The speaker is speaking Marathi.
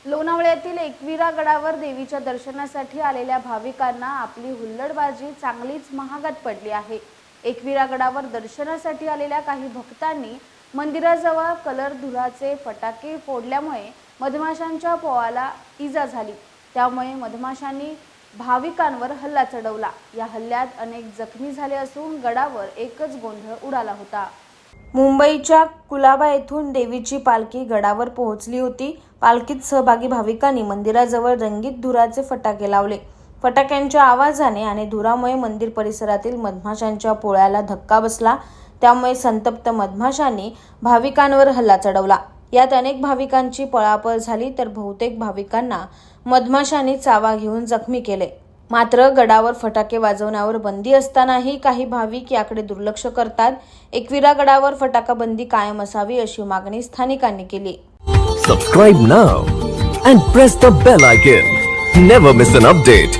लोणावळ्यातील एकविरा गडावर देवीच्या दर्शनासाठी आलेल्या भाविकांना आपली हुल्लडबाजी चांगलीच महागात पडली आहे। एकविरा गडावर दर्शनासाठी आलेल्या काही भक्तांनी मंदिराजवळ कलर धुराचे फटाके फोडल्यामुळे मधमाशांच्या पोळाला इजा झाली। त्यामुळे मधमाशांनी भाविकांवर हल्ला चढवला। या हल्ल्यात अनेक जखमी झाले असून गडावर एकच गोंधळ उडाला होता। मुंबईच्या कुलाबा येथून देवीची पालखी गडावर पोहोचली होती। पालखीत सहभागी भाविकांनी मंदिराजवळ रंगीत धुराचे फटाके लावले। फटाक्यांच्या आवाजाने आणि धुरामुळे मंदिर परिसरातील मधमाशांच्या पोळ्याला धक्का बसला। त्यामुळे संतप्त मधमाशांनी भाविकांवर हल्ला चढवला। यात अनेक भाविकांची पळापळ झाली तर बहुतेक भाविकांना मधमाशांनी चावा घेऊन जखमी केले। मात्र गडावर फटाके वाजवण्यावर बंदी असतानाही काही भाविक याकडे दुर्लक्ष करतात। एकविरा गडावर फटाका बंदी कायम असावी अशी मागणी स्थानिकांनी केली। Subscribe now and press the bell icon. Never miss an update.